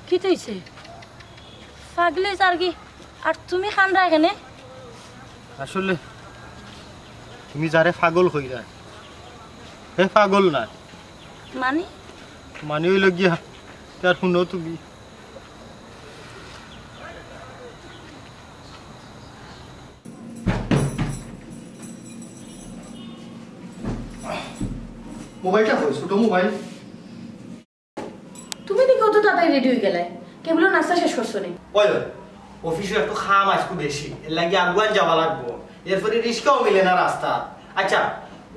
কি হইছে পাগলি আর কি আর তুমি খানরা এখানে আসলে তুমি যারে পাগল কইরা হে পাগল না মানে মানে হইল গিয়া তার শুনো তুমি মোবাইলটা কই ছোট মোবাইল তুমি দেখো তো তাড়াতাড়ি রেডি হয়ে গেলে কেবল নাস্তা শেষ করছো নি ওই অফিসে একটু খাম আজকে বেশি এর লাগি আগুয়ান যাওয়া লাগবো এরপরে রিস্কাও মিলে না রাস্তা আচ্ছা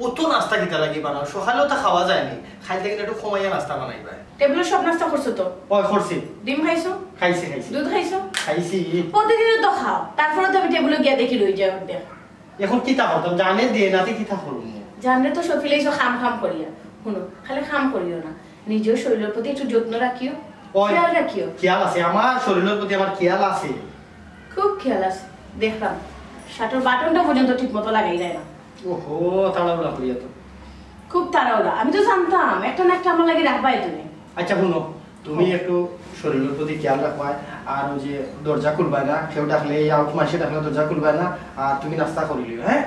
অত নাস্তা কিতা লাগি বানাও সকালেও তো খাওয়া যায়নি খাইতে গেলে একটু কমাইয়া নাস্তা বানাইবা টেবিলে সব নাস্তা করছো তো ওই করছি ডিম খাইছো খাইছি দুধ খাইছো খাইছি প্রতিদিন তো খাও তারপরে তো আমি টেবিলে গিয়ে দেখি লই যাও দেখ এখন কিতা করতাম জানে দিয়ে নাতে কিতা করব জানলে তো সব ফিলেইছো খাম খাম করিয়া শুনো খালি খাম করিও না নিজের শরীরের প্রতি একটু যত্ন রাখিও খেয়াল রাখিও খেয়াল আছে আমার শরীরের প্রতি আমার খেয়াল আছে খুব খেয়াল আছে দেখলাম শার্টের বাটনটা পর্যন্ত ঠিক মতো লাগাই যায় না ওহো তাড়াহুড়া করিয়া তো খুব তাড়াহুড়া আমি তো জানতাম একটা না একটা আমার লাগে রাখবাই তুমি আচ্ছা শুনো তুমি একটু শরীরের প্রতি খেয়াল রাখবা আর ওই যে দরজা খুলবা না কেউ ডাকলে আউট মাসে ডাকলে দরজা খুলবা না আর তুমি নাস্তা করে লিও হ্যাঁ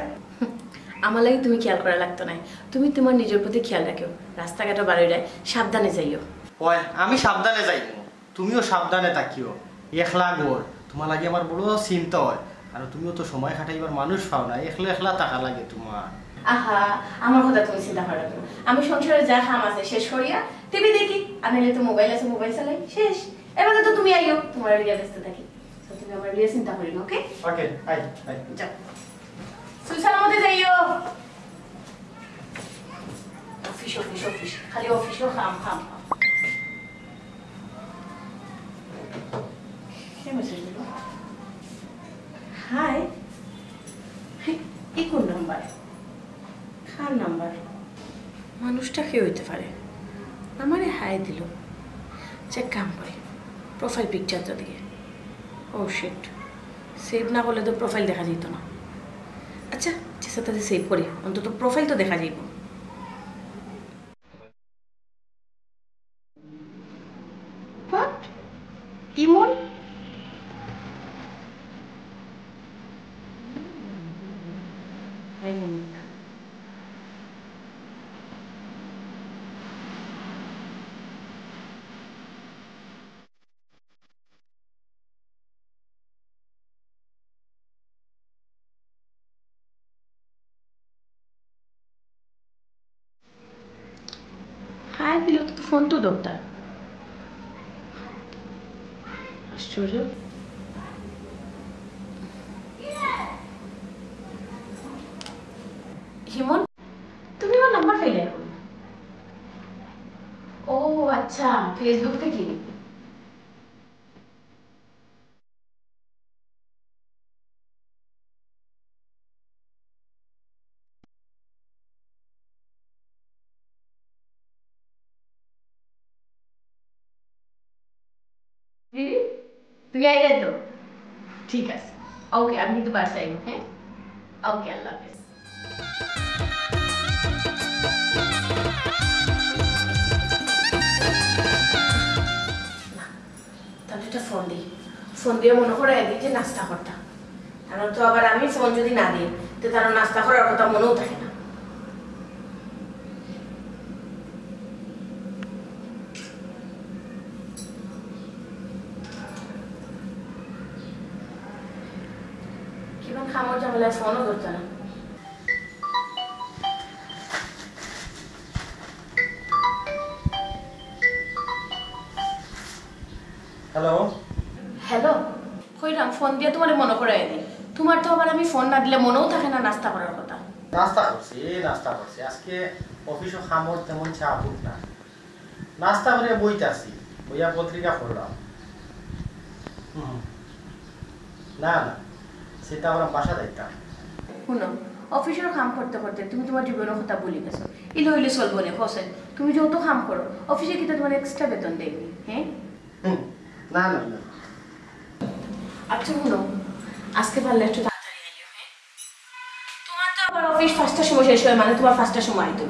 আমার লাগে তুমি খেয়াল করা লাগতো না তুমি তোমার নিজের প্রতি খেয়াল রাখিও রাস্তাঘাটে বাড়িটায় সাবধানে যাইও ওই আমি সাবধানে যাইব তুমিও সাবধানে থাকিও একলা গোর তোমার লাগে আমার বড় চিন্তা হয় আর তুমিও তো সময় কাটাইবার মানুষ পাও না একলা একলা টাকা লাগে তোমার আহা আমার কথা তুমি চিন্তা করো না আমি সংসারে যা কাম আছে শেষ করিয়া টিভি দেখি আর নাইলে তো মোবাইল আছে মোবাইল চালাই শেষ এবারে তো তুমি আইও তোমার রিয়া ব্যস্ত থাকি তো তুমি আমার রিয়া চিন্তা করি না ওকে ওকে আই আই যাও সুসালামতে যাইও অফিস অফিস অফিস খালি অফিসও খাম খাম হাই এই কোন নাম্বার খান নাম্বার মানুষটা কে হইতে পারে আমারে হাই দিল চেক কাম করে প্রোফাইল পিকচারটা দিয়ে ও শিট সেভ না করলে তো প্রোফাইল দেখা যেত না আচ্ছা চেষ্টা তাদের সেভ করি অন্তত প্রোফাইল তো দেখা যাইব ইমন হাই দিল তো ফোন তো দরকার আশ্চর্য হিমন তুমি আমার নাম্বার পেলে এখন ও আচ্ছা ফেসবুক থেকে তুই আইলে তো ঠিক আছে ওকে আমি কিন্তু বাসায় হ্যাঁ ওকে আল্লাহ হাফেজ তাহলে একটা ফোন দিয়ে মনে করে দিই যে নাস্তা করতাম কারণ তো আবার আমি ফোন যদি না দিই তো তারা নাস্তা করার কথা মনেও থাকে না কিভাবে খামর ঝামেলায় ফোনও ধরতো না হ্যালো হ্যালো কইরাম ফোন দিয়ে তোমারে মনে করাই দিই তোমার তো আবার আমি ফোন না দিলে মনেও থাকে না নাস্তা করার কথা নাস্তা করছি আজকে অফিসে খামর তেমন চাপ না নাস্তা করে বইতে আসি বইয়া পত্রিকা পড়লাম না না সেটা আমরা বাসা যাইতাম শুনো অফিসের কাম করতে করতে তুমি তোমার জীবনের কথা বলি গেছো ইলে হইলে চলবো না হোসেন তুমি যত কাম করো অফিসে কিন্তু তোমার এক্সট্রা বেতন দেয়নি হ্যাঁ না না না আচ্ছা শুনো আজকে পারলে একটু তাড়াতাড়ি আইও হ্যাঁ তোমার তো আবার অফিস 5টার সময় শেষ হয় মানে তোমার 5টার সময় আইতো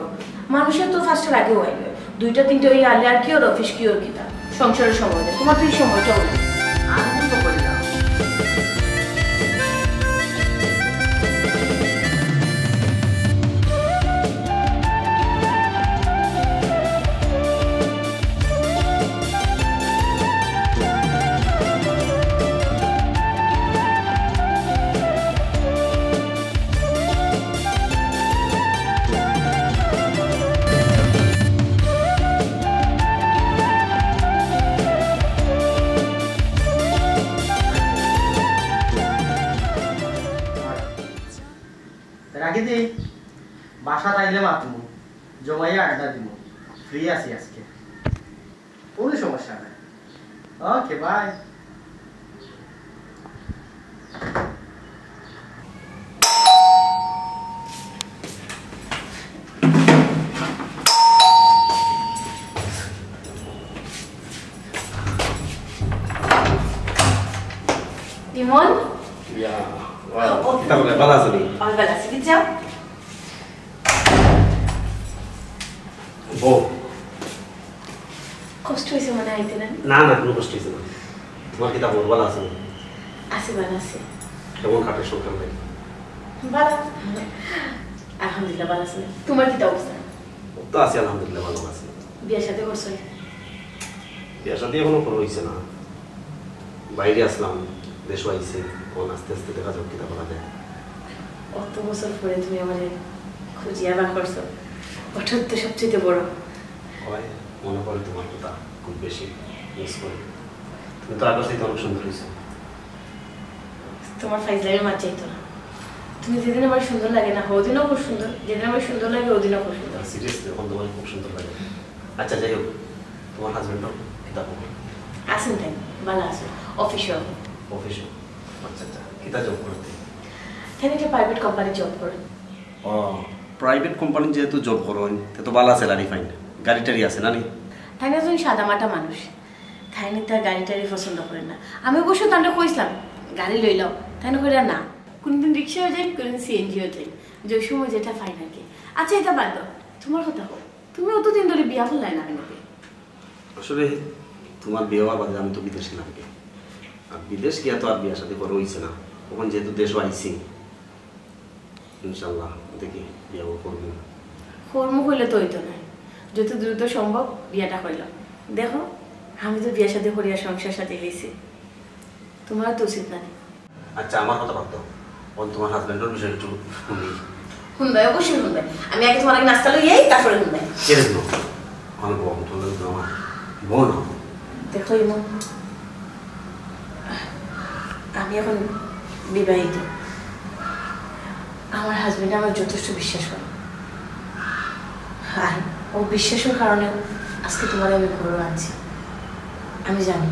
মানুষের তো 5টার আগেও আইবে 2টা 3টে ওই আলে আর কি ওর অফিস কি ওর কিতা সংসারের সময় নেই তোমার তো এই সময়টাও নেই আমি তো করি না রাখি দি বাসা তাইলে মাতমু জমাইয়া আড্ডা দিব ফ্রি আছি আজকে কোনো সমস্যা নাই ওকে বাই ইমন তাহলে ভালো আছো নি আমি ভালো আছি কি যাও ও কষ্ট হয়েছে মনে আইতে না না না কোনো কষ্ট হয়েছে না তোমার কিতা বল ভালো আছো আছি ভালো আছি কেমন কাটে সংসার ভাই ভালো আলহামদুলিল্লাহ ভালো আছি তোমার কি অবস্থা তো আছি আলহামদুলিল্লাহ ভালো আছি বিয়ের সাথে করছো বিয়ে শাদী এখনো কোনো হয়েছে না বাইরে আসলাম দেশ আইছে কোন আস্তে আস্তে দেখা যাক কিতা করা যায় অত বছর পরে তুমি আমাদের খুঁজিয়া বা করছো ওটার তো সবচেয়ে বড় হয় মনে পড়ে তোমার কথা খুব বেশি মিস করি তুমি তো আগে থেকে অনেক সুন্দর হয়েছে তোমার ফাইজলামের মার চাইতো না তুমি যেদিন আমার সুন্দর লাগে না ওদিনও খুব সুন্দর যেদিন আমার সুন্দর লাগে ওদিনও খুব সুন্দর সিরিয়াসলি এখন তোমার খুব সুন্দর লাগে আচ্ছা যাই হোক তোমার হাজবেন্ডও কিতা করো আসেন তাই ভালো আসো অফিসে অফিসে আচ্ছা আচ্ছা কিতা জব করতে তাই একটা প্রাইভেট কোম্পানি জব করে ও প্রাইভেট কোম্পানি যেহেতু জব করো তো ভালো স্যালারি ফাইন গাড়ি টাড়ি আছে না নি তাই না একজন সাদামাটা মানুষ তাই না তার গাড়ি টাড়ি পছন্দ করেন না আমি অবশ্য তান্ডা কইছিলাম গাড়ি লইলাও তাই না করে না কোনদিন রিক্সাও যাই কোনদিন সিএনজিও যাই যে সময় যেটা ফাইন আর কি আচ্ছা এটা বাদ দাও তোমার কথা হোক তুমি অতদিন ধরে বিয়া করলাই না আমাকে আসলে তোমার বিয়ে হওয়ার বাদে আমি তো বিদেশে নাকি আর বিদেশ গিয়া তো আর বিয়ের সাথে করা হয়েছে না তখন যেহেতু দেশও আইছি ইনশাল্লাহ দেখি বিয়ে করবো কর্ম করলে তো হইতো না যত দ্রুত সম্ভব বিয়াটা করলাম দেখো আমি তো বিয়ের সাথে করিয়া সংসার সাথে গেছি তোমার তো উচিত না আচ্ছা আমার কথা ভাবতো ওন তোমার হাজব্যান্ডের বিষয়ে একটু শুনি শুনবাই অবশ্যই শুনবাই আমি আগে তোমার নাস্তা লইয়াই তারপরে শুনবাই ছেড়ে দিল আমার বোন তোমার তো আমার বোন দেখো ইমন আমি এখন বিবাহিত আমার হাজবেন্ড আমার যথেষ্ট বিশ্বাস করে আর ও বিশ্বাসের কারণে আজকে তোমার আমি ঘুরে আনছি আমি জানি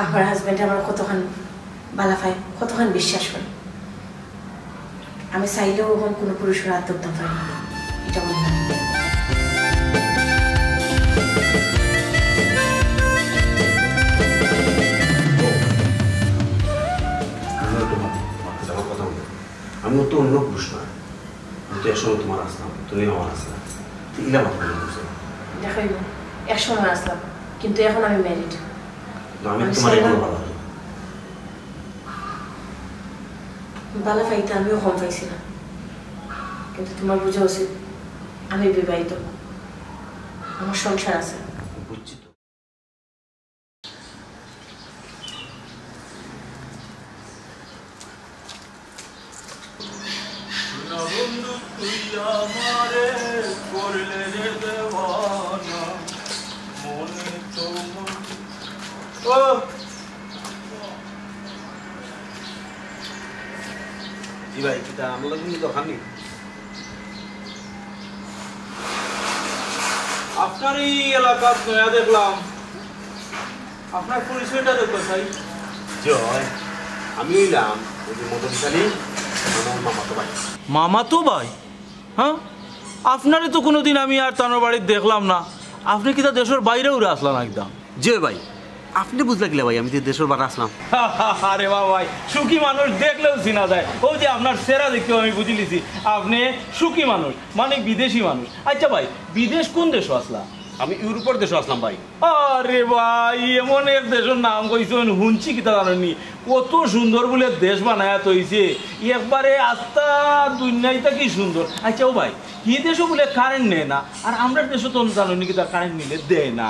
আমার হাজবেন্ড আমার কতখানি বালাফাই কতখানি বিশ্বাস করে আমি চাইলেও এখন কোনো পুরুষের হাত ধরতে পারি না এটা মনে হয় আমি তো অন্য পুরুষ না আমি তো একসময় তোমার আসলাম তুমি আমার আসলাম এগুলা মাথা বুঝছো দেখো একসময় আসলাম কিন্তু এখন আমি ম্যারিড আমি তোমার এখনো ভালো লাগে বালা পাইতে আমিও কম পাইছি না কিন্তু তোমার বোঝা উচিত আমি বিবাহিত আমার সংসার আছে বুঝছি তো বন্ধু তুই আমারে করলে রে দেওয়ানা মনে তো ও জি ভাই কিটা আমরা কিন্তু দোকান নেই আপনার এই এলাকার নয়া দেখলাম আপনার পরিচয়টা দেখো চাই জয় আমি হইলাম ওই যে মদনশালী আমার মামাতো ভাই মামা তো ভাই হ্যাঁ আপনারে তো কোনোদিন আমি আর তানোর বাড়ির দেখলাম না আপনি কি তা দেশের বাইরে উড়ে আসলাম একদম জি ভাই আপনি বুঝলা গেলে ভাই আমি যে দেশের বাড়া আসলাম। আরে ভাই সুখী মানুষ দেখলেও চিনা যায়। ওই যে আপনার সেরা দেখতেও আমি বুঝি লিছি আপনি সুখী মানুষ মানে বিদেশি মানুষ। আচ্ছা ভাই বিদেশ কোন দেশও আসলা? আমি ইউরোপের দেশে আসলাম ভাই। আরে ভাই এমন এক দেশের নাম কইছেন হুনছি কিতা জানেননি কত সুন্দর বলে দেশ বানায়া তৈছে একবারে আস্তা দুনিয়াটা কি সুন্দর। আচ্ছা ও ভাই কি দেশও বলে কারেন্ট নেয় না আর আমরা দেশও তো জানি কি তার কারেন্ট নিলে দেয় না।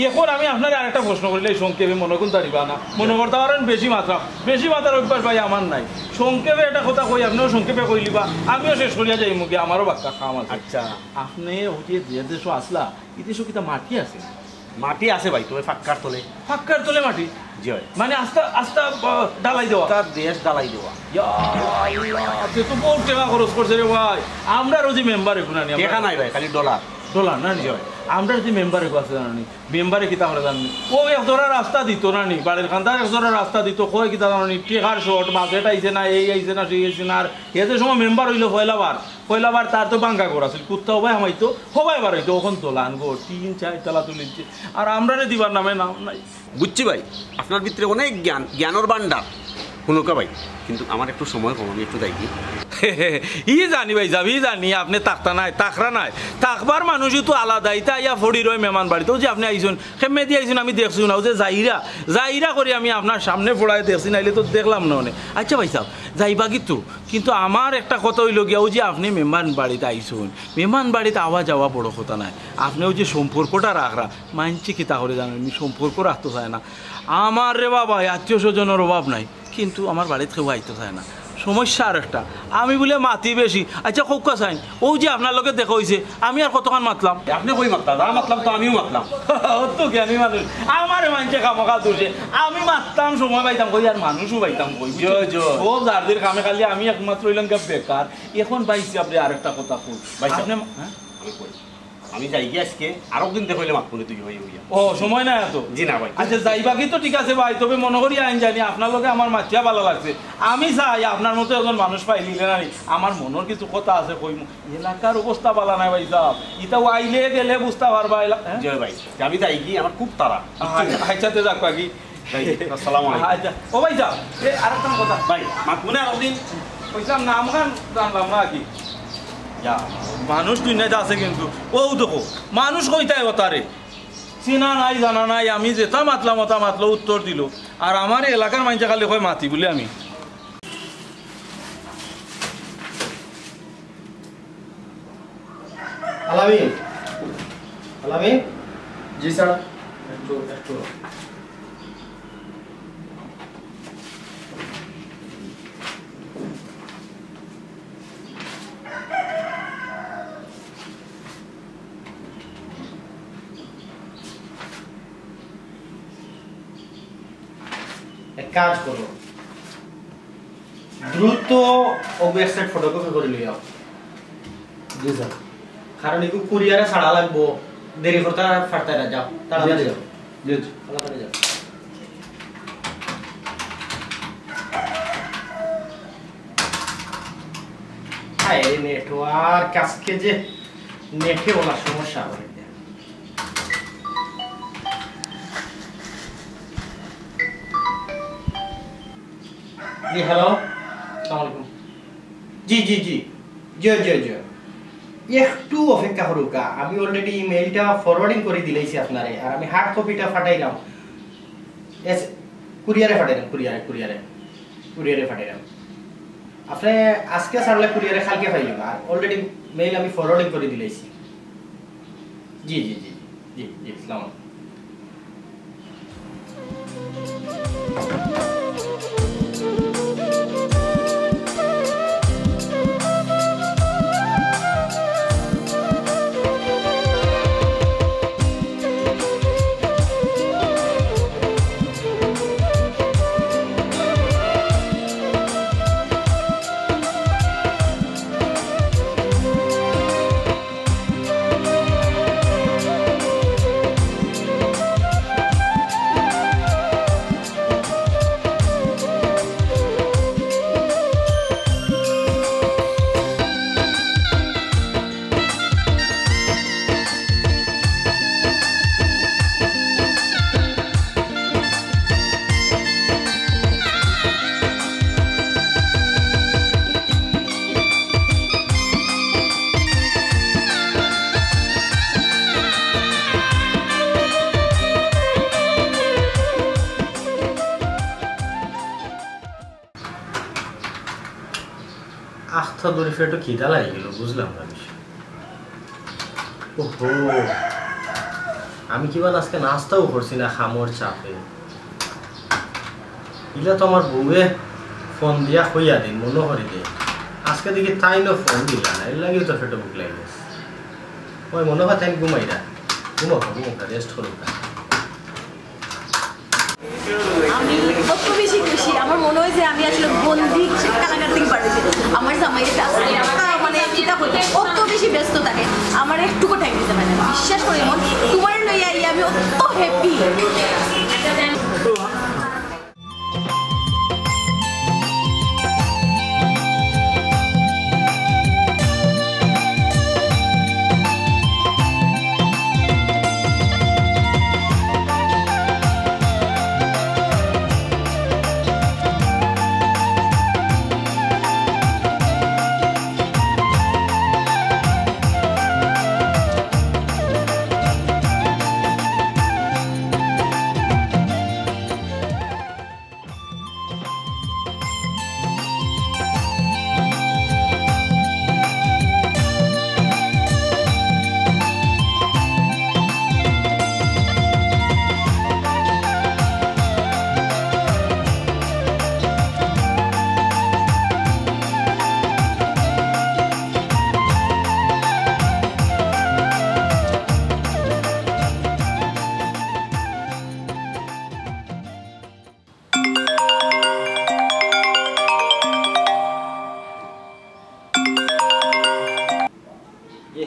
এখন আমি আপনার আরেকটা প্রশ্ন করলে সংক্ষেপে মনে করতে পারিবা না? মনে করতে পারেন বেশি মাত্রার অভ্যাস ভাই আমার নাই। সংক্ষেপে একটা কথা কই আপনিও সংক্ষেপে কইলিবা আমিও শেষ করিয়া যাই মুখে আমারও বাক্কা খাম আছে। আচ্ছা আপনি যে দেশও আসলা এই দেশও কিতা মাটি আছে? মাটি আছে ভাই তবে ফাক্কার তোলে মাটি জি হয় মানে আস্তা আস্তা ডালাই দেওয়া তার দেশ ডালাই দেওয়া। তো বহুত টাকা খরচ করছে রে ভাই। আমরা রোজি মেম্বার এখন আনি টাকা নাই ভাই খালি ডলার না নি আমরা যে মেম্বার আছে জানি মেম্বারে কিতা আমরা জানি ও এক ধরা রাস্তা দিত না নি বাড়ির খান্দার এক ধরা রাস্তা দিত কয় কিতা জানি টেকার শর্ট বাজেট আইছে না এই আইছে না সেই আইছে না। আর এতে সময় মেম্বার হইলো পয়লাবার তার তো বাঙ্কা করা ছিল কুত্তাও ভাই আমাইতো সবাই বার হইতো ওখান তোলান গো 3-4 তলা তুলিছে আর আমরা দিবার নামে নাম নাই। বুঝছি ভাই আপনার ভিতরে অনেক জ্ঞানের ভান্ডার শুনুকা ভাই কিন্তু আমার একটু সময় কম আমি একটু দেখি। জানি ভাই যাবি জানি আপনি তাকতা নাই তাকরা নাই তাকবার মানুষই তো আলাদা ইতা ইয়া ফড়ি রয় মেহমান বাড়িতে যে আপনি আইসুন খেমে দিয়ে আইসুন আমি দেখছি না যে যাইরা করে আমি আপনার সামনে পড়ায় দেখছি নাইলে তো দেখলাম না অনেক। আচ্ছা ভাই সাহেব যাইবা কিন্তু আমার একটা কথা হইল গিয়া যে আপনি মেহমান বাড়িতে আইসুন মেহমান বাড়িতে আওয়া যাওয়া বড় কথা নাই আপনিও যে সম্পর্কটা রাখরা মানছি কি তাহলে জানেন সম্পর্ক রাখতে চায় না আমার রে বাবা আত্মীয় স্বজনের অভাব নাই কিন্তু আমার বাড়িতে কেউ আইতে চায় না। সমস্যা আর একটা আমি বলে মাতি বেশি। আচ্ছা কৌকা চাইন ও যে আপনার লোকে দেখা হয়েছে আমি আর কতক্ষণ মাতলাম আপনি কই মাতলাম তো আমিও মাতলাম তো জ্ঞানী মানুষ আমার মানুষে কামকা তুলছে আমি মাততাম সময় পাইতাম কই আর মানুষও পাইতাম কই ও যারদের কামে খালি আমি একমাত্র হইলাম বেকার। এখন পাইছি আপনি আরেকটা কথা কই আপনি আমি যাই গিয়ে আজকে আরো দিন দেখলে মাতপুরে তুই হয়ে হইয়া ও সময় নাই এত জি না ভাই। আচ্ছা যাইবা কি তো ঠিক আছে ভাই তবে মনে করি আইন জানি আপনার লোকে আমার মাছিয়া ভালো লাগছে আমি চাই আপনার মতো একজন মানুষ পাইলিলে না আমার মনের কিছু কথা আছে কই এলাকার অবস্থা ভালো নাই ভাই সাহেব ইটাও আইলে গেলে বুঝতে পারবা জয় ভাই আমি যাই কি আমার খুব তাড়া। আচ্ছাতে যাক বাকি আসসালামু আলাইকুম। আচ্ছা ও ভাই সাহেব আরেকটা কথা ভাই মাতপুরে আরো দিন পয়সা নাম গান জানলাম না কি মানুষ দুনিয়াতে আছে কিন্তু ও দেখো মানুষ কইতাই ওতারে চিনা নাই জানা নাই আমি যেটা মাতলাম ওটা মাতলো উত্তর দিল আর আমার এলাকার মানুষ খালি কয় মাতি বলে আমি আলামিন জি স্যার একটু এক কাজ করো দ্রুত ওয়েবসাইট ফটোকপি করে লিও জি স্যার কারণ এগুলো কুরিয়ারে ছাড়া লাগবো দেরি করতে ফাটতে না যাও তাড়াতাড়ি যাও জি তাড়াতাড়ি যাও হাই নেটওয়ার্ক আজকে যে নেটে বলা সমস্যা হবে जी हेलो अस्सलाम वालेकुम जी जी जी जी जी जी একটু অপেক্ষা করুকা আমি অলরেডি ইমেইলটা ফরওয়ার্ডিং করে দিলাইছি আপনারে আর আমি হার্ড কপিটা ফাটাইলাম এস কুরিয়ারে ফাটাইলাম আপনি আজকে ছাড়লে কুরিয়ারে কালকে পাইলেন আর অলরেডি মেইল আমি ফরওয়ার্ডিং করে দিলাইছি জি জি জি জি জি আসসালামু আলাইকুম নাস্তা ধরে একটু খিদা লাগে গেল, বুঝলাম না বিষয়। ওহো, আমি কিবা আজকে নাস্তাও করছি না খামর চাপে। ইলা তো আমার বউয়ে ফোন দিয়া হইয়া দিন মনে করি দে, আজকে দেখি তাই না ফোন দিলা না, এর লাগেও তো ফেটো বুক লাগে। ওই মনে হয় তাই ঘুমাইরা, ঘুমোকা রেস্ট করুক। আমি কত বেশি খুশি, আমার মনে হয় যে আমি আসলে বন্দি কালাকার থেকে পারছি। আমার জামাইয়ের মানে চিন্তা করতে অত বেশি ব্যস্ত থাকে, আমার একটুকু টাইম দিতে পারে না। বিশ্বাস করি মন, তোমার লইয়া আমি অত হ্যাপি।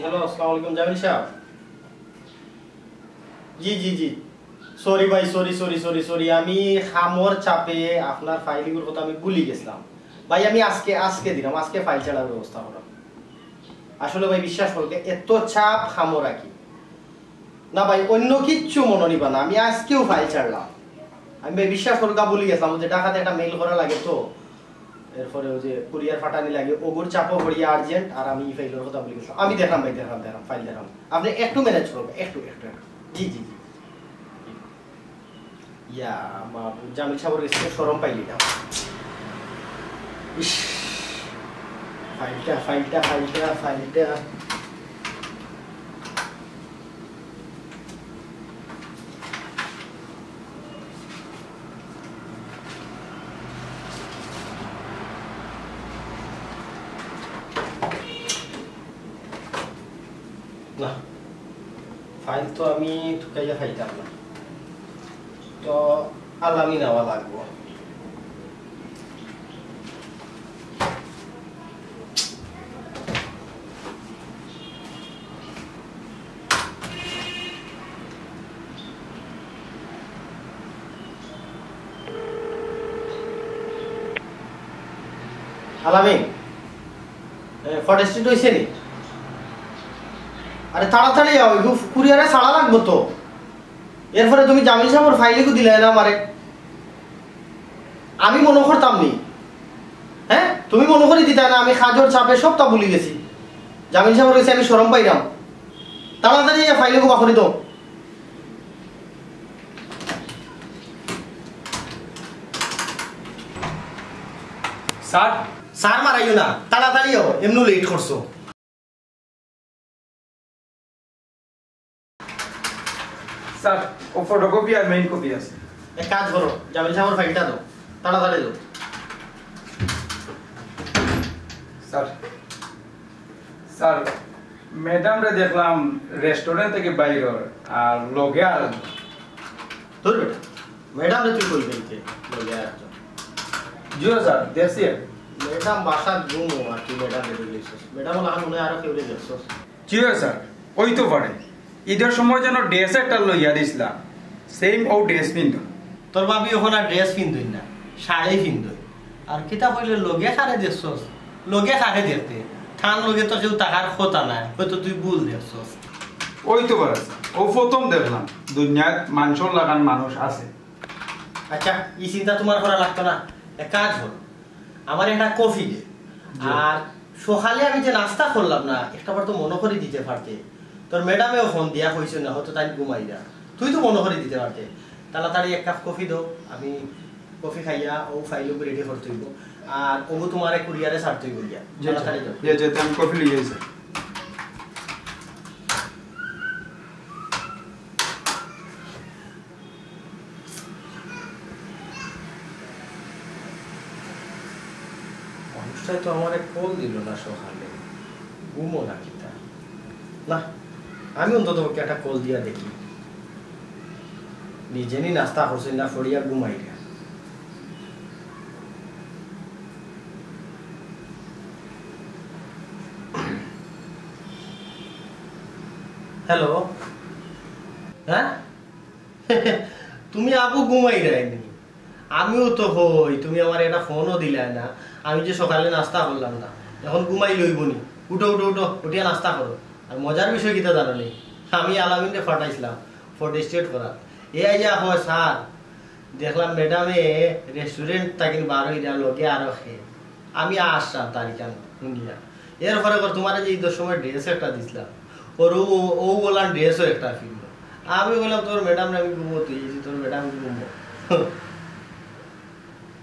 हेलो अस्सलाम वालेकुम जामिल साहब। जी जी जी सॉरी भाई, सॉरी सॉरी सॉरी सॉरी আমি খামর চাপে আপনার ফাইলগুলোর কথা আমি ভুলে গেছিলাম ভাই। আমি আজকে দিলাম, আজকে ফাইল ছাড়ার ব্যবস্থা করলাম। আসলে ভাই বিশ্বাস করতে এত চাপ খামর রাখি না ভাই, অন্য কিচ্ছু মনে নিবা না, আমি আজকেও ফাইল ছাড়লাম। আমি ভাই বিশ্বাস করতে ভুলে গেছিলাম যে ঢাকাতে একটা মেইল করা লাগে, তো এরপরে ওই যে কুরিয়ার ফাটানি লাগে, ওগুর চাপও পড়িয়া আর্জেন্ট, আর আমি ফাইলের কথা বলে গেছিলাম। আমি দেখলাম ভাই, দেখলাম ফাইল দেখলাম। আপনি একটু ম্যানেজ করবেন, একটু জি জি জি। ইয়া জামিল সাহেবের কাছে শরম পাইলি না। ইস, ফাইলটা না, ফাইল তো আমি ঠুকাইয়া খাইতাম না, তো আলামি নেওয়া লাগবো। আলামি ফরেস্ট হইছে নি? আরে তাড়াতাড়ি যাও, কুরিয়ারে ছাড়া লাগবো তো। এরপরে তুমি জামিল সাহেবের ফাইলগুলো দিলে না আমারে, আমি মনে করতাম নি। হ্যাঁ, তুমি মনে করি দিতা না, আমি খাজর চাপে সবটা ভুলে গেছি। জামিল সাহেবের কাছে আমি শরম পাইলাম। তাড়াতাড়ি ফাইলগুলো বাখরি দাও। স্যার স্যার মারাইও না, তাড়াতাড়ি যাও, এমনি লেট করছো। স্যার ও ফটোকপি আর মেইন কপি আছে। এক কাজ করো, জামিল সাহেবের ফাইলটা দাও, তাড়াতাড়ি দাও। স্যার স্যার ম্যাডামরে দেখলাম রেস্টুরেন্ট থেকে বাইর আর লগে আর তোর বেটা ম্যাডাম রে তুই কইবেন কে লগে আর জিও স্যার দেখছি। ম্যাডাম বাসা ঘুমো আর কি ম্যাডাম রে বলিছিস? ম্যাডাম ওলা মনে আরো কেউ রে দেখছস? জিও স্যার ওই তো পারে ঈদের সময় যেন ড্রেস একটা লইয়া দিছিলাম, সেম ও ড্রেস পিন্ধু। তোর ভাবি ওখানে ড্রেস পিন্ধুই না, শাড়ি পিন্ধুই। আর কিতা কইলে লগে সারে দেখছস? লগে সারে দেখতে থান লগে তো কেউ টাকার কথা নাই, হয়তো তুই ভুল দেখছস। ওই তো পারে ও প্রথম দেখলাম দুনিয়ায় মাংসর লাগান মানুষ আছে। আচ্ছা, এই চিন্তা তোমার করা লাগতো না। এক কাজ হল, আমার একটা কফি দে, আর সকালে আমি যে নাস্তা করলাম না, একটা বার তো মনে করে দিতে পারতে। তোর ম্যাডামেও ফোন দিয়া হয়েছে না, হয়তো তাই ঘুমাই না, তুই তো মনে করে দিতে পারতে। তাড়াতাড়ি এক কাপ কফি দাও, আমি কফি খাইয়া ও ফাইলও রেডি করতে হইব। আর ওগো তোমারে কুরিয়ারে ছাড়তে করিয়া তাড়াতাড়ি যাও যে আমি কফি লিয়ে আইছি মানুষটাই তো আমার কল দিল না সকালে ঘুমো না কিতা না আমি অন্তত ওকে একটা কল দিয়া দেখি নিজে নি নাস্তা করছি না ফড়িয়া ঘুমাই রে হ্যালো হ্যাঁ তুমি আপু ঘুমাই যায়নি আমিও তো হই তুমি আমার একটা ফোনও দিলে না আমি যে সকালে নাস্তা করলাম না এখন ঘুমাই লইবনি উঠো উঠো উঠো উঠিয়া নাস্তা করো আর মজার বিষয় কিতা জানো নি আমি আলামিনকে ফাটাইছিলাম ফটো স্টেট করা এ আইয়া হয় স্যার দেখলাম ম্যাডামে রেস্টুরেন্ট তাকিন বার হইয়া লোকে আরো খেয়ে আমি আসলাম তারিখান শুনিয়া এরপরে তোমার যে ঈদের সময় ড্রেস একটা দিছিলাম ওর ও বললাম ড্রেসও একটা ফিরলো আমি বললাম তোর ম্যাডাম আমি ঘুমো তুই তোর ম্যাডাম ঘুমো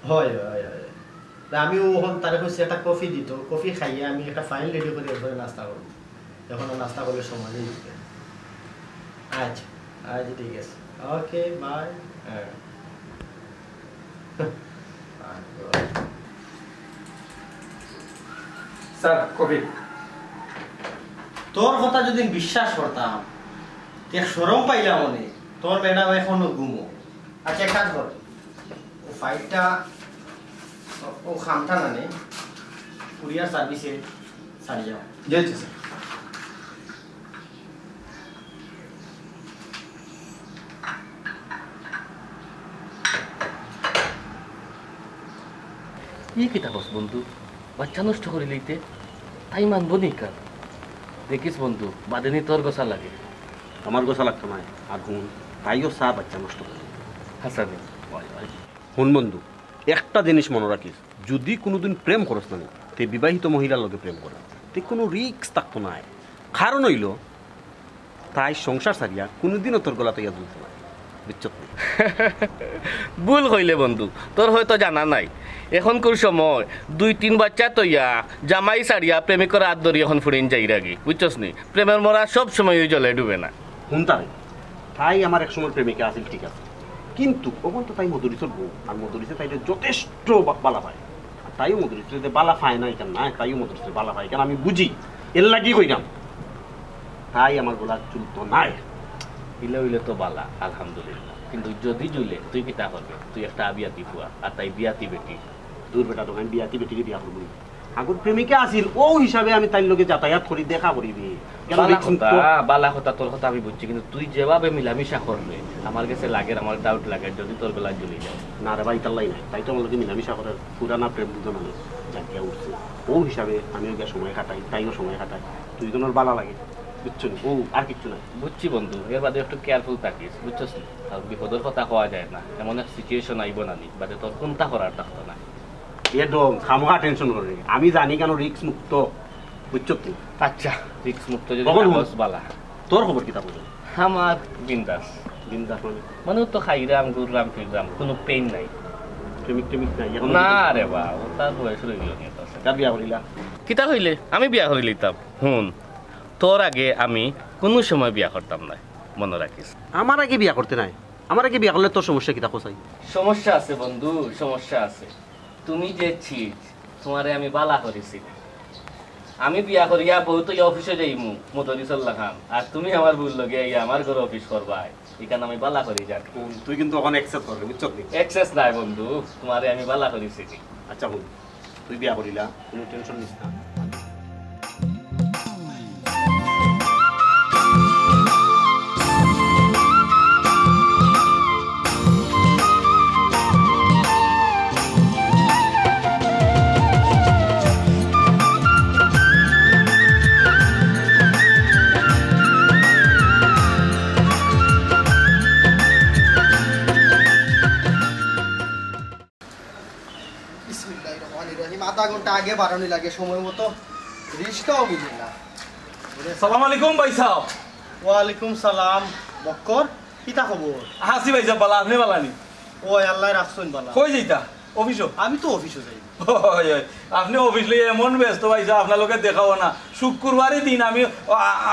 হয় হয় হয় আমি ওখান তারে কইছি একটা কফি দিত কফি খাইয়ে আমি একটা ফাইল রেডি করে এরপরে নাস্তা করবো এখন নাস্তা করলে সময় দিতে আচ্ছা আচ্ছা ঠিক আছে ওকে বাই হ্যাঁ স্যার কফি তোর কথা যদি বিশ্বাস করতাম তে শরম পাইলাম মনে তোর ম্যাডাম এখনো ঘুমো আচ্ছা এক কাজ কর ও ফাইলটা ও খামটা না নে কুরিয়ার সার্ভিসে ছাড়ি যাও জি স্যার ই কিতা কস বন্ধু বাচ্চা নষ্ট করে লইতে তাই মানব নি কার দেখিস বন্ধু বাদেনি তোর গোসা লাগে আমার গোসা লাগতো না আর হুন তাইও চা বাচ্চা নষ্ট করে হাসানি হুন বন্ধু একটা জিনিস মনে রাখিস যদি কোনোদিন প্রেম করস না তে বিবাহিত মহিলার লগে প্রেম করা তে কোনো রিক্স থাকতো না কারণ হইল তাই সংসার সারিয়া কোনোদিনও তোর গলাতে ইয়া দুলতো না বুঝছো ভুল হইলে বন্ধু তোর হয়তো জানা নাই এখনকার সময় 2-3 বাচ্চা তৈয়া জামাই সারিয়া প্রেমিকর হাত ধরি এখন ফুরিন যাই রাগি বুঝছস নি প্রেমের মরা সব সময় ওই জলে ডুবে না হুন তাই আমার এক সময় প্রেমিকা আছিল ঠিক আছে কিন্তু কখন তো তাই মধুরিচর বউ আর মধুরিচে তাই যথেষ্ট বালা পায় আর তাইও মধুরিচে বালা পায় না কেন না তাইও মধুরিচে বালা পায় কেন আমি বুঝি এর লাগি কইলাম তাই আমার গলা চুলতো নাই ইলে হইলে তো বালা আলহামদুলিল্লাহ কিন্তু যদি জুলে তুই কিতা করবে তুই একটা আবিয়াতি ফুয়া আর তাই বিয়াতি বেটি দূর বেটা তো আমি বিয়াতি বেটিকে বিয়া করবো আগর প্রেমিকা আছিল ও হিসাবে আমি তাইর লগে যাতায়াত করি দেখা করিবি বালা কথা তোর কথা আমি বুঝছি কিন্তু তুই যেভাবে মিলামিশা করবে আমার কাছে লাগে আমার ডাউট লাগে যদি তোর গলা জ্বলি যায় না রে ভাই তাল্লাই নাই তাই তো আমার লগে মিলামিশা করার পুরানা প্রেম বুঝো মানে জাগিয়া উঠছে ও হিসাবে আমিও গিয়া সময় কাটাই তাইও সময় কাটাই দুইজনের বালা লাগে বুঝছো ও আর কিচ্ছু না বুঝছি বন্ধু এর বাদে একটু কেয়ারফুল থাকিস বুঝছস কারণ বিপদের কথা হওয়া যায় না এমন এক সিচুয়েশন আইব না নি বাদে তোর কোনটা করার থাকতো না একদম খামোখা টেনশন করে আমি জানি কেন রিক্স মুক্ত বুঝছো তুই আচ্ছা রিক্স মুক্ত যদি বালা তোর খবর কিতা বল আমার বিন্দাস বিন্দাস মানে তো খাইরাম ঘুরলাম ফিরলাম কোনো পেইন নাই প্রেমিক নাই এখন না রে বা ও তার বয়স রইল নিয়ে তো কার বিয়া করিলা কিতা হইলে আমি বিয়া করে লইতাম হুন তোর আগে আমি কোনো সময় বিয়া করতাম না মনে রাখিস আমার আগে বিয়া করতে নাই আমার আগে বিয়া করলে তোর সমস্যা কিতা কোসাই সমস্যা আছে বন্ধু সমস্যা আছে তুমি যে চিজ তোমারে আমি বালা করেছি আমি বিয়া করিয়া বহুত অফিসে যাইমু মদরিসল্লাহ খান আর তুমি আমার ভুল লগে আমার ঘরে অফিস করবা এখানে আমি বালা করি যাক তুই কিন্তু এখন এক্সেস করবি বুঝছো এক্সেস নাই বন্ধু তোমারে আমি বালা করেছি আচ্ছা বল তুই বিয়া করিলা কোনো টেনশন নিস না আধা ঘন্টা আগে বাড়ানো লাগে সময় মতো রিস্কাও মিলে না সালাম আলাইকুম ভাই সাহেব ওয়ালাইকুম সালাম বক্কর কিতা খবর হাসি ভাই সাহেব বালা আপনি বালা নি ওই আল্লাহ রাখছুন বালা কই যাইতা অফিসও আমি তো অফিসে যাই ওই, ওই, আপনি অফিস লিয়ে এমন ব্যস্ত পাইছে আপনার লোকে দেখাবো না শুক্রবারই দিন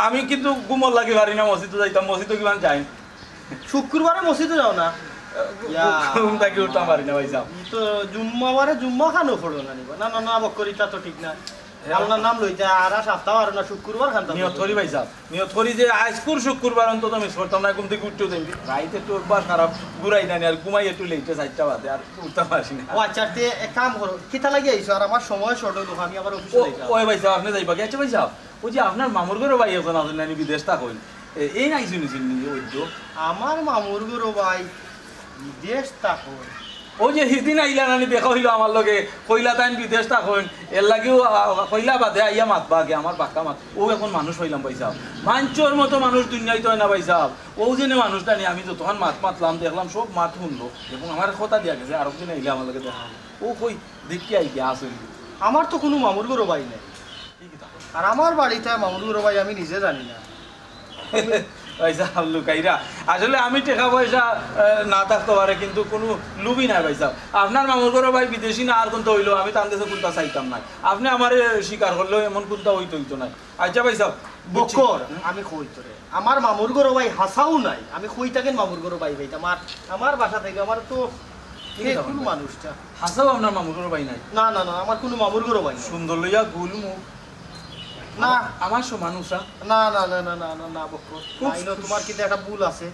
আমি কিন্তু গুমর লাগি পারি না মসজিদে যাইতাম মসজিদে কিমান যাই শুক্রবারে মসজিদে যাও না ঘুম থাকি উঠতাম পারি না ভাইসা তো জুম্মাবারে জুম্মা খানো পড়ো না নিবা না না না বকরিটা তো ঠিক না আপনার নাম লইতে আর সপ্তাহ আর না শুক্রবার খান নিয়ত করি ভাইসা নিয়ত করি যে আজকুর শুক্রবার অন্তত মিস করতাম না ঘুম থেকে উঠতেও দেবি রাইতে একটু অভ্যাস খারাপ ঘুরাই জানি আর ঘুমাই একটু লেটে 4টা বাজে আর উঠতাম পারছি না ও আচ্ছা তে এক কাম করো কিতা লাগি আইছো আর আমার সময় শর্ট হইলো আমি আবার অফিসে যাইতাম ওই ভাইসা আপনি যাইবা কি আচ্ছা ভাইসা ওই যে আপনার মামুর ঘরে ভাই এখন আসেন আমি বিদেশ থাকইন এই নাই শুনেছেন ওই তো আমার মামুর গরো ভাই বিদেশ থাকো ওই যে সেদিন আইলা নানি দেখা হইলো আমার লগে কইলা তাইন বিদেশ থাকেন এর লাগেও কইলা বাদে আইয়া মাতবা আগে আমার বাক্কা মাত ও এখন মানুষ হইলাম পাইসাব মাঞ্চর মতো মানুষ দুনিয়ায় তো হয় না পাইসাব ও জেনে মানুষটা নিয়ে আমি যতক্ষণ মাতলাম দেখলাম সব মাত শুনলো এবং আমার কথা দিয়া গেছে আরো দিন আইলে আমার লগে দেখা ও কই দেখি আইকে আসল আমার তো কোনো মামুর গরো ভাই নেই আর আমার বাড়িতে মামুর গরো ভাই আমি নিজে জানি না পয়সা লুকাইরা আসলে আমি টাকা পয়সা না থাকতে পারে কিন্তু কোনো লুবি নাই ভাই সাহেব আপনার মামুর ঘরে ভাই বিদেশি না আর কোনটা হইলো আমি তার দেশে কোনটা চাইতাম না আপনি আমার স্বীকার করলেও এমন কোনটা হইতো নাই আচ্ছা ভাই সাহেব বকর আমি কই তোরে আমার মামুর গরো ভাই হাসাও নাই আমি কই থাকেন মামুর গরো ভাই ভাই আমার বাসা থেকে আমার তো কোনো মানুষটা হাসাও আপনার মামুর ঘরে ভাই নাই না না না আমার কোনো মামুর গরো ভাই সুন্দর লইয়া গুল মুখ না আমার সব মানুষরা না না না না না না না বকর তোমার কিন্তু একটা ভুল আছে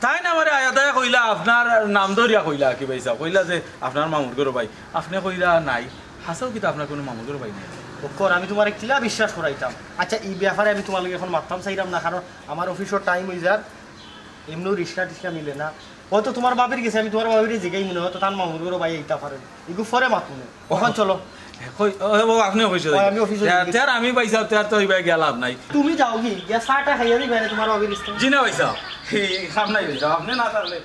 তাই না আমার আয়াদায় কইলা আপনার নাম ধরিয়া কইলা কি ভাই সাহেব কইলা যে আপনার মামুর ঘরে ভাই আপনি কইলা নাই হাসাও কিন্তু আপনার কোনো মামুর ঘরে ভাই নাই বকর আমি তোমার কিলা বিশ্বাস করাইতাম আচ্ছা এই ব্যাপারে আমি তোমার এখন মারতাম চাইলাম না কারণ আমার অফিসের টাইম হয়ে যার এমনিও রিক্সা টিক্সা মিলে না হয়তো তোমার বাপের গেছে আমি তোমার বাপের জিগাই মনে হয়তো তার মামুর ঘরে ভাই এইটা পারেন এগুলো পরে মাতুনে ওখান চলো আপনি আমি পাইছা তো গেলাম নাই তুমি যাও কি চাটা খাইয়া দিবে তোমার বাপের জি না পাইছা খাম নাই আপনি না থাকলে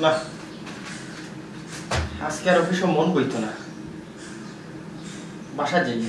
না আজকে আর অফিসে মন বইতো না বাসা যাই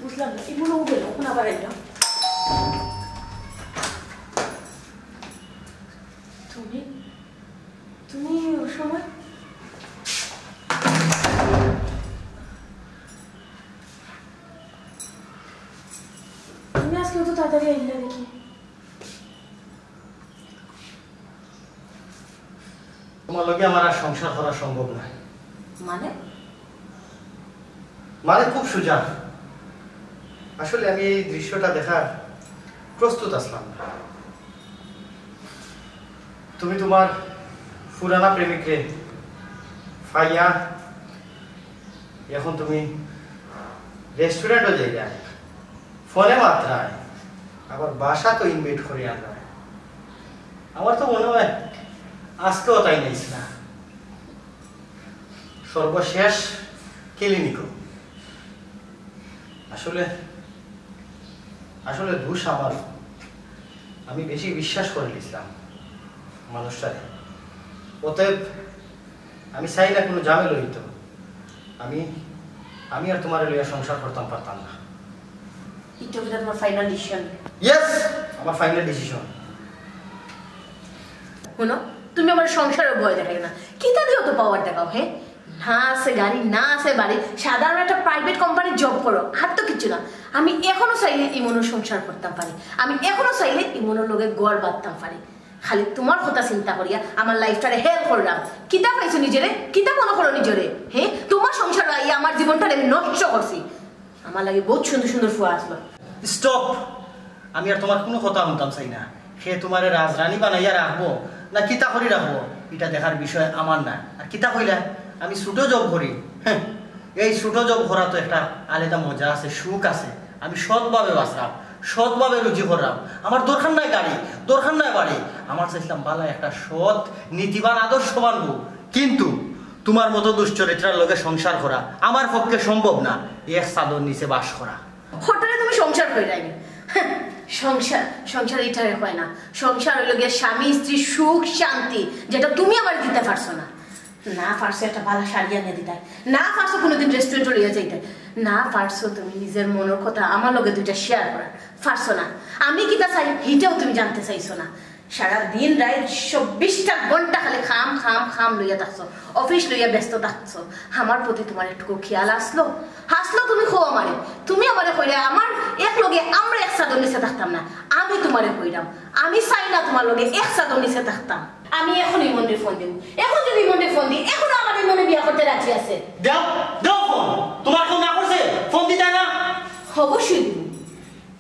বুঝলাম না এগুলো গেল ওখানে আবার আইলো তুমি তুমি ওই সময় তুমি আজকে তো তাড়াতাড়ি আইলা দেখি তোমার লগে আমার আর সংসার করা সম্ভব নয় মানে মানে খুব সোজা। আসলে আমি এই দৃশ্যটা দেখার প্রস্তুত আসলাম না। তুমি তোমার পুরানা প্রেমিককে ফাইয়া এখন তুমি রেস্টুরেন্টও যাই ফোনে মাত্রায় আবার বাসা তো ইনভাইট করে আনবে। আমার তো মনে হয় আজকেও তাই নিস না, সর্বশেষ ক্লিনিক। আসলে আসলে দোষ আমার, আমি বেশি বিশ্বাস করে নিয়েছিলাম মানুষটাকে। অতএব আমি চাই না কোনো ঝামেলা হইতো। আমি আর তোমার লইয়া সংসার করতাম পারতাম না। এটা কি তোমার ফাইনাল ডিসিশন? ইয়েস, আমার ফাইনাল ডিসিশন। শুনো, তুমি আমার সংসারের ভয় দেখাই না, কিতা দিও তো পাওয়ার দেখাও। হ্যাঁ, না আছে গাড়ি, না আছে বাড়ি, সাধারণ একটা প্রাইভেট কোম্পানির জব করো, আর তো কিছু না। আমি এখনো চাইলে ইমনের সংসার করতাম পারি, আমি এখনো চাইলে ইমনের লগে গড় বাঁধতাম পারি। খালি তোমার কথা চিন্তা করিয়া আমার লাইফটারে হেল্প করলাম। কিতা পাইছো নিজেরে, কিতা মনে করো নিজেরে? হ্যাঁ, তোমার সংসার আইয়া আমার জীবনটারে আমি নষ্ট করছি। আমার লাগে বহুত সুন্দর সুন্দর ফুয়া আসলো। স্টপ, আমি আর তোমার কোনো কথা শুনতাম চাই না। সে তোমার রাজরানী বানাইয়া রাখবো না কিতা করি রাখবো এটা দেখার বিষয় আমার না। আর কিতা কইলা আমি ছোট জব করি, হ্যাঁ, এই ছোট জব করা তো একটা আলাদা মজা আছে, সুখ আছে। আমি সৎভাবে বাঁচলাম, সৎভাবে রুজি করলাম। আমার দরকার নাই গাড়ি, দরকার নাই বাড়ি। আমার চাইছিলাম ভালো একটা সৎ নীতিবান আদর্শবান বউ। কিন্তু তোমার মতো দুশ্চরিত্রার লোকে সংসার করা আমার পক্ষে সম্ভব না, এক চাদর নিচে বাস করা। হোটেলে তুমি সংসার করে যাইনি। সংসার এটা হয় না। সংসার হইল গিয়ে স্বামী স্ত্রী সুখ শান্তি, যেটা তুমি আমার দিতে পারছো না। না পারছো একটা ভালো শাড়ি আনিয়ে দিতে, না পারছো কোনোদিন রেস্টুরেন্টে লইয়া যাইতে, না পারছো তুমি নিজের মনের কথা আমার লগে দুইটা শেয়ার করার, পারছো না। আমি কিতা চাই হিটাও তুমি জানতে চাইছো না। সারা দিন রাত 24টা ঘন্টা খালি খাম খাম খাম লইয়া থাকছো, অফিস লইয়া ব্যস্ত থাকছো। আমার প্রতি তোমার একটু খেয়াল আসলো? হাসলো তুমি খো আমারে, তুমি আমারে কইরা আমার এক লগে আমরা এক চাদর নিচে থাকতাম না। আমি তোমারে কইরাম আমি চাই না তোমার লগে এক চাদর নিচে থাকতাম। আমি এখনই মন্দির ফোন দিব, এখন যদি মন্দির ফোন দিই, এখন আমার মনে বিয়া করতে রাজি আছে। দাও দাও ফোন, তোমার ফোন না করছে ফোন দিতে না? অবশ্যই দিব,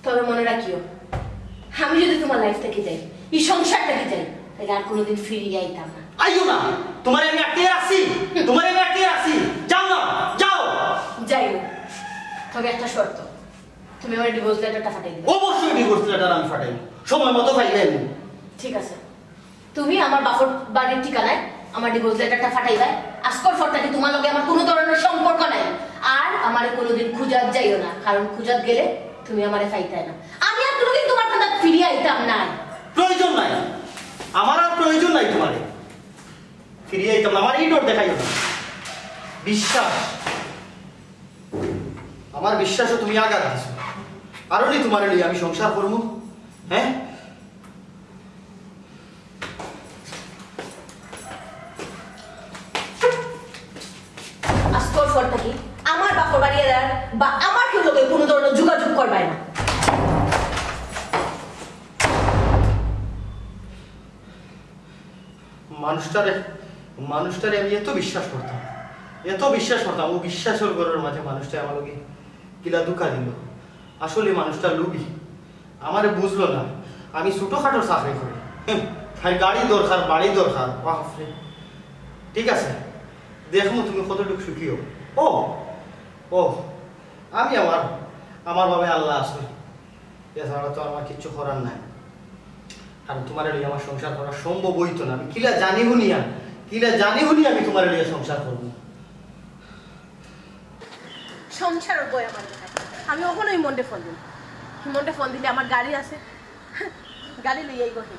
তবে মনে রাখিও আমি যদি তোমার লাইফ থেকে যাই, এই সংসার থেকে যাই, তাহলে আর কোনোদিন ফিরিয়ে আইতাম না। আইও না, তোমার আমি আটকে আছি, তোমার আমি আটকে আছি। যাও না, যাও। যাই না, তবে একটা শর্ত, তুমি আমার ডিভোর্স লেটারটা ফাটাই দিবে। অবশ্যই ডিভোর্স লেটার আমি ফাটাই, সময় মতো ফাইলেন। ঠিক আছে, তুমি আমার বাপর বাড়ির ঠিকানায় আমার ডিভোর্স লেটারটা ফাটাই দেয়। আজকর পর থেকে তোমার লগে আমার কোনো ধরনের সম্পর্ক নাই। আর আমারে কোনোদিন খুঁজাত যাইও না, কারণ খুঁজাত গেলে তুমি আমারে পাইতাই না। আমি আর কোনোদিন তোমার কাছে ফিরিয়ে আইতাম না। প্রয়োজন নাই, আমার আর প্রয়োজন নাই তোমারে ফিরিয়ে আইতাম না। আমার এই ডোর দেখাইও না। বিশ্বাস, আমার বিশ্বাসও তুমি আঘাত দিছো। কারণই তোমার লিয়ে আমি সংসার করবো। হ্যাঁ, আজকর পর থেকে আমার বাপর বাড়ি বা আমার কেউ লোকে কোনো ধরনের যোগাযোগ করবাই না। মানুষটারে আমি এত বিশ্বাস করতাম, ও বিশ্বাসের ঘরের মাঝে মানুষটা আমার লোকে কিলা দুঃখা দিল। আসলে মানুষটা লুবি, আমারে বুঝলো না আমি ছোটখাটো চাকরি করি, তাই গাড়ি দরকার, বাড়ি দরকার। বাপরে, ঠিক আছে, দেখো তুমি কতটুকু সুখী হো। ও ও আমি আমার ভাবে আল্লাহ আছে, এছাড়া তো আমার কিচ্ছু করার নাই। কারণ তোমার লিয়ে আমার সংসার করা সম্ভব হইতো না। আমি কিলা জানি হুনি আমি তোমার লিয়ে সংসার করবো। সংসার বই আমার, আমি ওখানে মন্ডে ফোন দিই, মন্ডে ফোন দিলে আমার গাড়ি আছে, গাড়ি লইয়াই বসে।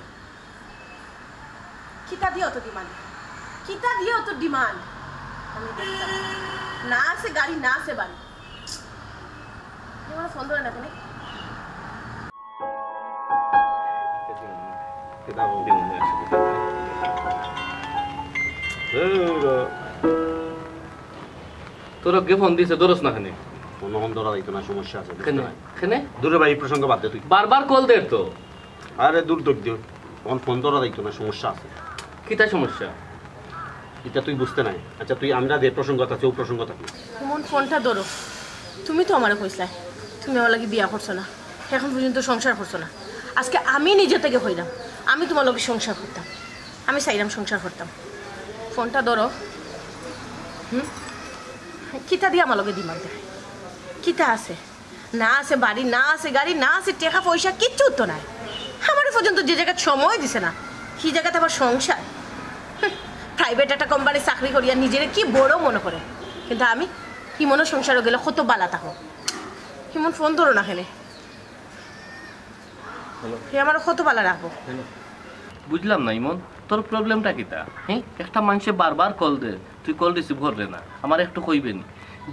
কিতা দিয়ে অত ডিমান্ড, কিতা দিয়ে অত ডিমান্ড? আমি দেখতাম না আছে গাড়ি, না আছে বাড়ি। আমার ফোন ধরে না কোনে। তোর কে ফোন দিছে দরস না খানে? ফোন ধরা যাইতো না, সমস্যা আছে। খানে দূরে ভাই প্রসঙ্গ বাদ দে তুই। বারবার কল দে তো। আরে দূর দিও, ফোন ধরা যাইতো না, সমস্যা আছে। কিতা সমস্যা? এটা তুই বুঝতে নাই। আচ্ছা তুই আমরা যে প্রসঙ্গত আছে ও প্রসঙ্গত কি? এমন ফোনটা ধরো, তুমি তো আমারে কইসলাই তুমি আমার লাগে বিয়া করছো না, এখন পর্যন্ত সংসার করছো না। আজকে আমি নিজে থেকে হইলাম, আমি তোমার লগে সংসার করতাম, আমি চাইলাম সংসার করতাম। ফোনটা ধরো। কিতা দিয়ে আমার লগে দিমাগ দেয়? কিতা আছে? না আছে বাড়ি, না আছে গাড়ি, না আছে টাকা পয়সা, কিচ্ছু তো নাই। আমার পর্যন্ত যে জায়গায় সময় দিছে না, সেই জায়গাতে আবার সংসার। প্রাইভেট একটা কোম্পানি চাকরি করিয়া নিজের কি বড় মনে করে, কিন্তু আমি হিমনের সংসারও গেলে কত বালা থাকো। হিমন ফোন ধরো না খেলে, হে আমার কত বালা রাখবো। বুঝলাম না ইমন, তোর প্রবলেমটা কিতা? হ্যাঁ, একটা মানুষে বারবার কল দে, তুই কল রিসিভ করলে না, আমার একটু কইবেন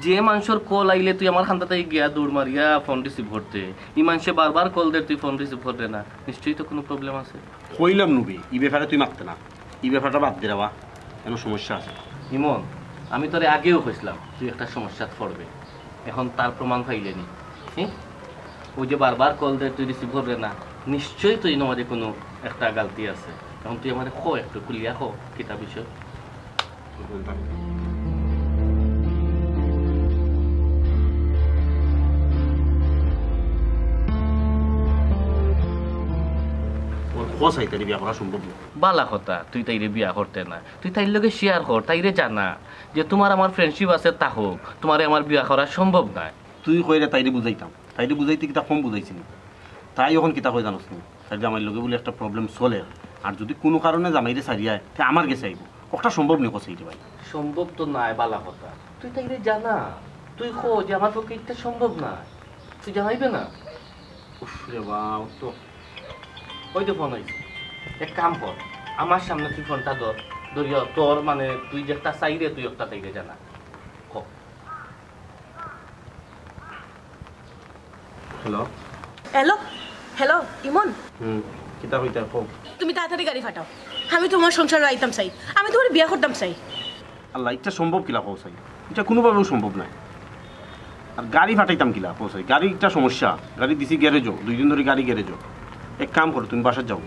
যে মানুষের কল আইলে তুই আমার খান্তা থেকে গিয়া দৌড় মারিয়া ফোন রিসিভ করতে, এই মানুষে বারবার কল দে তুই ফোন রিসিভ করলে না, নিশ্চয়ই তো কোনো প্রবলেম আছে। কইলাম নবী এই ব্যাপারে তুই মারতে না, এই ব্যাপারটা বাদ দিয়ে দেওয়া, কেন সমস্যা আছে। ইমন, আমি তোরে আগেও কইছিলাম তুই একটা সমস্যা পড়বে, এখন তার প্রমাণ পাইলেনি। হ্যাঁ, ওই যে বারবার কল দে তুই রিসিভ করবে না, নিশ্চয়ই তুই আমাদের কোনো একটা গালতি আছে। এখন তুই আমাদের খো একটু কুলিয়া খো কিতা বিষয়। বিয়া করা সম্ভব না। বালা কথা, তুই তাইরে বিয়া করতে না, তুই তাইর লগে শেয়ার কর, তাইরে জানা যে তোমার আমার ফ্রেন্ডশিপ আছে, তা হোক তোমারে আমার বিয়া করা সম্ভব না। তুই কইরে তাইরে বুঝাইতাম, তাইরে বুঝাইতে কিতা কম বুঝাইছিনি, তাই এখন কিতা কই জানোস নি, তাই আমার লগে বলে একটা প্রবলেম চলে, আর যদি কোনো কারণে জামাইরে সারিয়ায় তে আমার গেছে আইব, ওটা সম্ভব নেই কইতে ভাই। সম্ভব তো নাই, বালা কথা, তুই তাইরে জানা, তুই খো যে আমার পক্ষে এটা সম্ভব না, তুই জানাইবে না। উফ রে বাবা, তো ওই তো ফোন হয়েছে, এক কাম কর, আমার সামনে তুই ফোনটা ধর, ধরিয়া তোর মানে তুই যে একটা চাইরে তুই একটা তাইরে জানা। হ্যালো হ্যালো হ্যালো ইমন, কিতা কইতা কও। তুমি তাড়াতাড়ি গাড়ি ফাটাও, আমি তোমার সংসারে আইতাম চাই, আমি তোমার বিয়া করতাম চাই। আল্লাহ, এটা সম্ভব কিলা কও চাই, এটা কোনোভাবেও সম্ভব নয়। আর গাড়ি ফাটাইতাম কিলা কও চাই, গাড়ি একটা সমস্যা, গাড়ি দিছি গ্যারেজও, 2 দিন ধরে গাড়ি গ্যারেজও। এক কাম করো, তুমি বাসার যাও,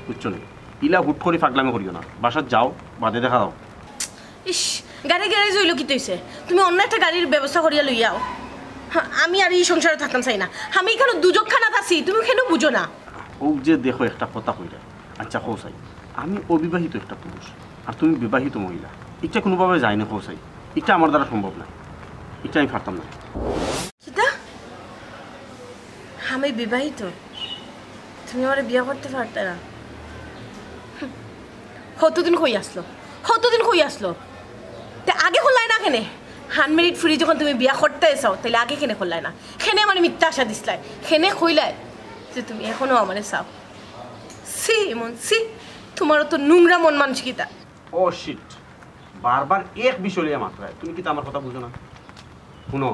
বুঝছো না, ইলা হুট করে ফাগলামি করিও না, বাসার যাও, বাদে দেখা দাও। ইস, গাড়ি গ্যারেজ হইল কি তৈছে, তুমি অন্য একটা গাড়ির ব্যবস্থা করিয়া লইয়াও। আমি আর এই সংসারে থাকতাম চাই না, আমি এখানে দুজকখানা আছি, তুমি কেন বুঝো না? ও যে দেখো একটা কথা কইরা। আচ্ছা কও চাই, আমি অবিবাহিত একটা পুরুষ আর তুমি বিবাহিত মহিলা, এটা কোনোভাবে যায় না কও চাই, এটা আমার দ্বারা সম্ভব না, এটা আমি পারতাম না। সেটা আমি বিবাহিত, তুমি আমার বিয়ে করতে পারতে না? কতদিন কই আসলো, কতদিন কই আসলো, তে আগে খোলাই না কেনে? আনমেরিড ফ্রি যখন তুমি বিয়া করতে এসো, তাহলে আগে কেনে খোলাই না? খেনে আমার মিথ্যা আশা দিসলাই, খেনে খইলাই যে তুমি এখনো আমারে চাও। সি এমন সি, তোমারও তো নোংরা মন মানসিকতা। ও শিট, বারবার এক বিষয় লইয়া মাত্রায়, তুমি কি আমার কথা বুঝো না? শুনো,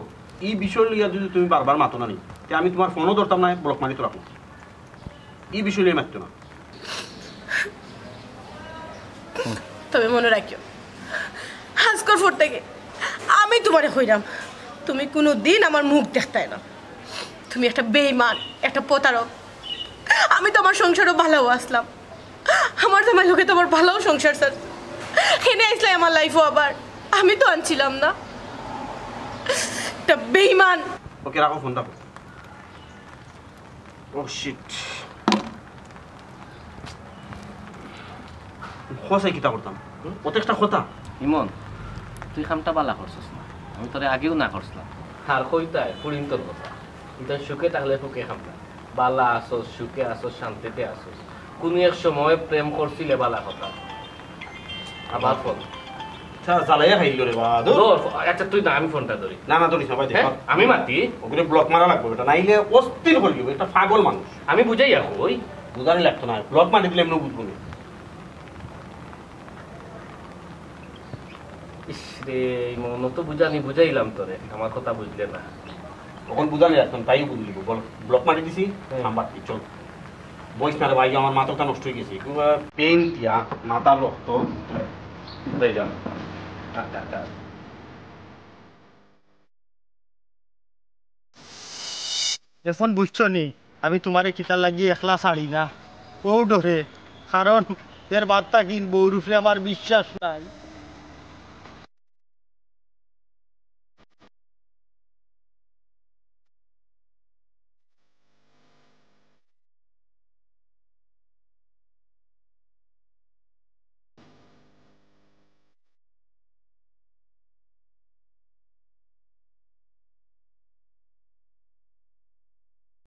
এই বিষয় লইয়া যদি তুমি বারবার মাতো না নি, আমি তোমার ফোনও ধরতাম না, ব্লক মারি তো রাখো, এই বিষয় লইয়া মারতো না। তবে মনে রাখিও, আজকের পর থেকে আমি তোমারে কইরাম, তুমি কোনো দিন আমার মুখ দেখতাই না। তুমি একটা বেঈমান, একটা প্রতারক। আমি তোমার সংসারও ভালো আসলাম, আমার তোমার লোকে তোমার ভালো সংসার স্যার এনে আসলে আমার লাইফও, আবার আমি তো আনছিলাম না। একটা বেঈমান। ওকে রাখো ফোনটা। ও শিট, খোসাই কিতা করতাম, প্রত্যেকটা কথা। ইমন, তুই কামটা বালা করছিস না, আমি তোরে আগেও না করছিলাম। আর কইতায় পুরিন তোর কথা, তুই সুখে থাকলে সুখে খামটা, বালা আসোস, সুখে আসোস, শান্তিতে আসোস, কোনো এক সময় প্রেম করছিলে বালা কথা, আবার ফোন জ্বালাইয়া খাইল রে বা। আচ্ছা তুই না, আমি ফোনটা ধরি। না না ধরিস না ভাই, আমি মাতি ওগুলো ব্লক মারা লাগবে, এটা নাইলে অস্থির করে দিবে, এটা পাগল মানুষ। আমি বুঝাই রাখো, ওই বুঝানি লাগতো না, ব্লক মারি দিলে এমনি বুঝবো না। ইসরে মন তো বুঝাইলাম তোরে, আমার কথা বুঝলে না। তখন বুঝানি লাগতো, তাই বুঝলি, ব্লক মারি দিছি, নাম্বার চল বইস না রে ভাই, আমার মাথাটা নষ্ট হয়ে গেছে, পেন দিয়া মাথা রক্ত হয়ে যান। এখন বুঝছো নি আমি তোমারে কিতা লাগিয়ে একলা ছাড়ি না, ও ডরে, কারণ এর বার্তা কিন বউর উপরে আমার বিশ্বাস নাই।